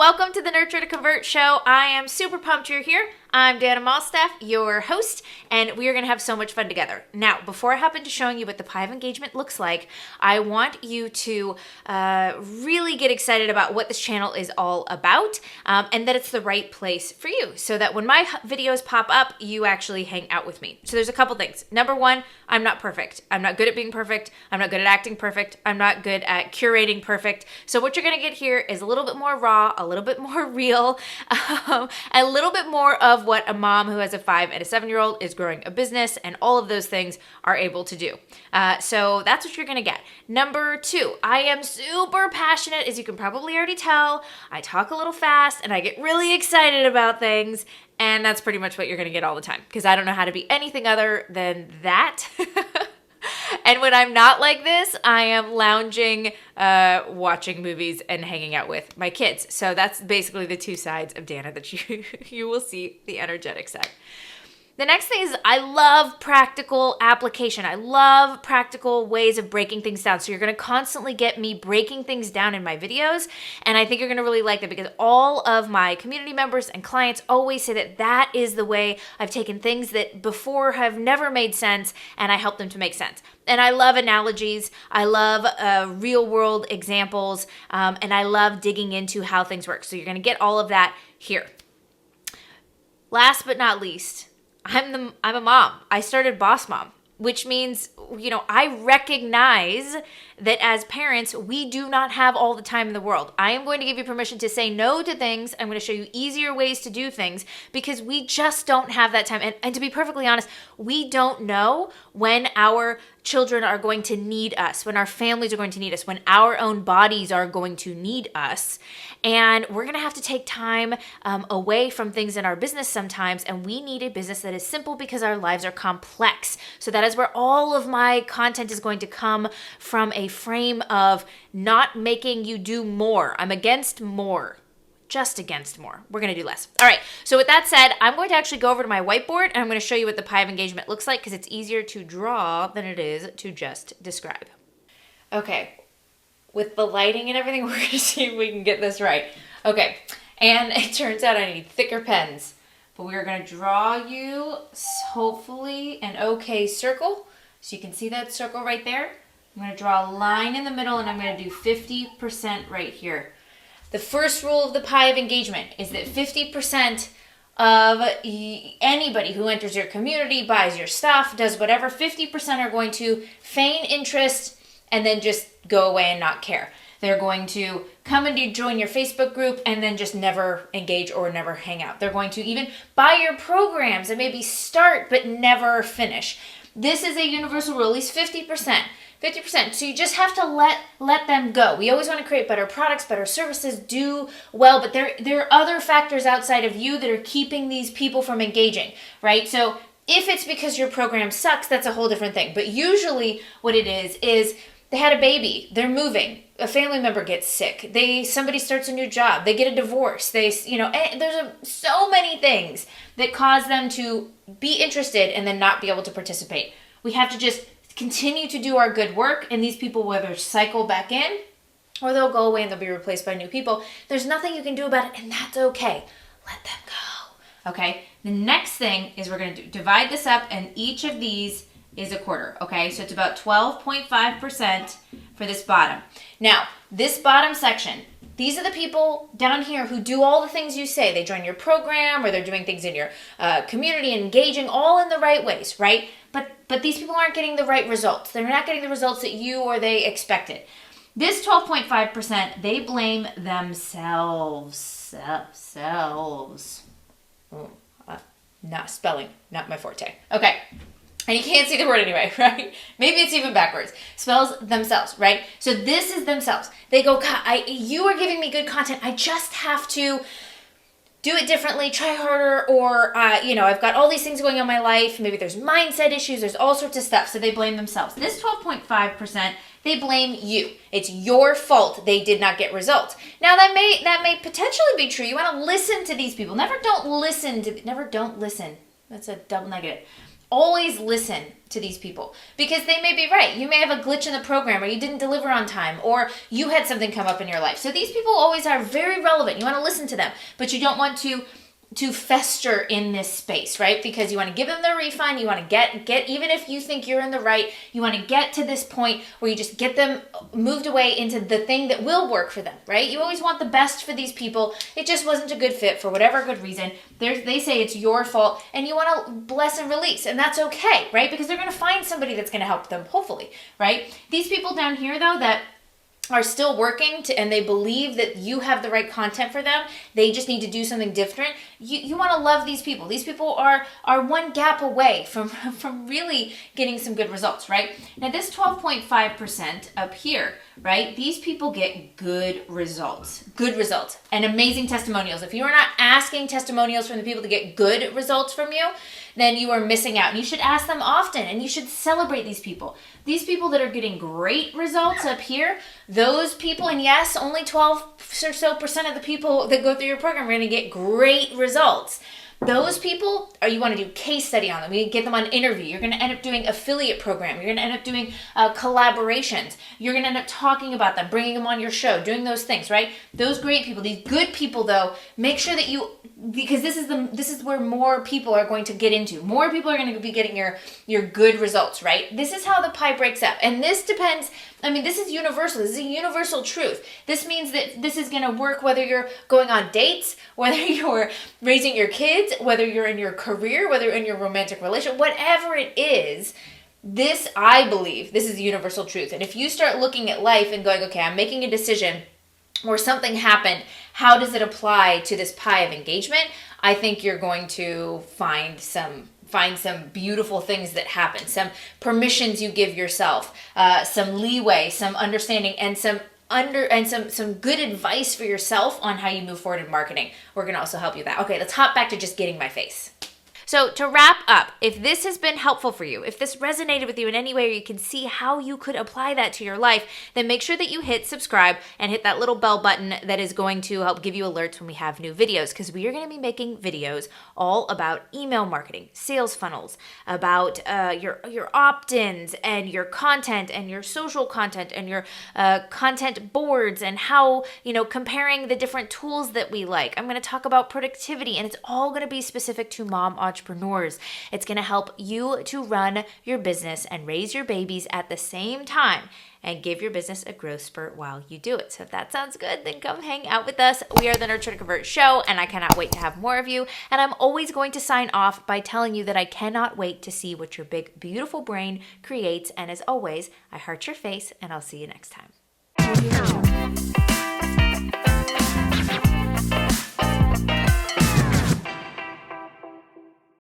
welcome to the Nurture to Convert show. I am super pumped you're here. I'm Dana Malstaff, your host, and we are going to have so much fun together. Now, before I hop into showing you what the pie of engagement looks like, I want you to really get excited about what this channel is all about, and that it's the right place for you, so that when my videos pop up, you actually hang out with me. So there's a couple things. Number one, I'm not perfect. I'm not good at being perfect. I'm not good at acting perfect. I'm not good at curating perfect. So what you're going to get here is a little bit more raw, a little bit more real, a little bit more of what a mom who has a 5 and a 7-year-old is growing a business, and all of those things are able to do. So that's what you're going to get. Number two, I am super passionate, as you can probably already tell. I talk a little fast and I get really excited about things. And that's pretty much what you're going to get all the time, because I don't know how to be anything other than that. And when I'm not like this, I am lounging, watching movies, and hanging out with my kids. So that's basically the two sides of Dana that you will see, the energetic side. The next thing is I love practical application. I love practical ways of breaking things down. So you're going to constantly get me breaking things down in my videos. And I think you're going to really like that, because all of my community members and clients always say that that is the way I've taken things that before have never made sense, and I help them to make sense. And I love analogies. I love real world examples. And I love digging into how things work. So you're going to get all of that here. Last but not least, I'm a mom. I started Boss Mom, which means, I recognize that as parents, we do not have all the time in the world. I am going to give you permission to say no to things. I'm going to show you easier ways to do things, because we just don't have that time. And to be perfectly honest, we don't know when our children are going to need us, when our families are going to need us, when our own bodies are going to need us. And we're going to have to take time away from things in our business sometimes. And we need a business that is simple, because our lives are complex. So that is where all of my content is going to come from, a frame of not making you do more. I'm against more. Just against more. We're going to do less. All right. So with that said, I'm going to actually go over to my whiteboard, and I'm going to show you what the pie of engagement looks like, because it's easier to draw than it is to just describe. Okay. With the lighting and everything, we're going to see if we can get this right. Okay. And it turns out I need thicker pens, but we are going to draw you hopefully an okay circle. So you can see that circle right there. I'm going to draw a line in the middle, and I'm going to do 50% right here. The first rule of the pie of engagement is that 50% of anybody who enters your community, buys your stuff, does whatever, 50% are going to feign interest and then just go away and not care. They're going to come and join your Facebook group and then just never engage or never hang out. They're going to even buy your programs and maybe start but never finish. This is a universal rule, at least 50%. 50%. So you just have to let them go. We always want to create better products, better services, do well, but there are other factors outside of you that are keeping these people from engaging, right? So if it's because your program sucks, that's a whole different thing. But usually what it is they had a baby, they're moving, a family member gets sick, somebody starts a new job, they get a divorce, there's so many things that cause them to be interested and then not be able to participate. We have to just continue to do our good work, and these people will either cycle back in or they'll go away and they'll be replaced by new people. There's nothing you can do about it, and that's okay. Let them go. Okay? The next thing is we're going to divide this up, and each of these is a quarter. Okay? So it's about 12.5% for this bottom. Now, this bottom section, these are the people down here who do all the things you say. They join your program, or they're doing things in your community, engaging all in the right ways, right? But these people aren't getting the right results. They're not getting the results that you or they expected. This 12.5%, they blame themselves. Not spelling, not my forte. Okay. And you can't see the word anyway, right? Maybe it's even backwards. Spells themselves, right? So this is themselves. They go, God, you are giving me good content. I just have to do it differently, try harder, or, I've got all these things going on in my life. Maybe there's mindset issues. There's all sorts of stuff. So they blame themselves. This 12.5%, they blame you. It's your fault they did not get results. Now, that may potentially be true. You want to listen to these people. Never don't listen. That's a double negative. always listen to these people because they may be right. You may have a glitch in the program, or you didn't deliver on time, or you had something come up in your life. So these people always are very relevant. You want to listen to them, but you don't want to fester in this space, right? Because you want to give them the refund. You want to get even if you think you're in the right, you want to get to this point where you just get them moved away into the thing that will work for them, right? You always want the best for these people. It just wasn't a good fit for whatever good reason. They say it's your fault, and you want to bless and release, and that's okay, right? Because they're going to find somebody that's going to help them, hopefully, right? These people down here, though, that are still working and they believe that you have the right content for them, they just need to do something different. You want to love these people. These people are one gap away from really getting some good results, right? Now this 12.5% up here, right? These people get good results and amazing testimonials. If you are not asking testimonials from the people to get good results from you, then you are missing out. And you should ask them often, and you should celebrate these people. These people that are getting great results up here, those people, and yes, only 12 or so % of the people that go through your program are going to get great results. Those people, you want to do case study on them. You get them on interview. You're going to end up doing affiliate program. You're going to end up doing collaborations. You're going to end up talking about them, bringing them on your show, doing those things, right? Those great people, these good people, though, make sure that because this is where more people are going to get into. More people are going to be getting your good results, right? This is how the pie breaks up. And this depends, this is universal. This is a universal truth. This means that this is going to work whether you're going on dates, whether you're raising your kids, whether you're in your career, whether in your romantic relationship, whatever it is. This, I believe, this is universal truth. And if you start looking at life and going, okay, I'm making a decision or something happened, how does it apply to this pie of engagement? I think you're going to find some beautiful things that happen, some permissions you give yourself, some leeway, some understanding, and some good advice for yourself on how you move forward in marketing. We're going to also help you with that. Okay, let's hop back to just getting my face. So to wrap up, if this has been helpful for you, if this resonated with you in any way, or you can see how you could apply that to your life, then make sure that you hit subscribe and hit that little bell button that is going to help give you alerts when we have new videos, because we are going to be making videos all about email marketing, sales funnels, about your opt-ins and your content and your social content and your content boards, and how, comparing the different tools that we like. I'm going to talk about productivity, and it's all going to be specific to mom entrepreneurs. It's going to help you to run your business and raise your babies at the same time and give your business a growth spurt while you do it. So if that sounds good, then come hang out with us. We are the Nurture to Convert Show, and I cannot wait to have more of you. And I'm always going to sign off by telling you that I cannot wait to see what your big, beautiful brain creates. And as always, I heart your face, and I'll see you next time.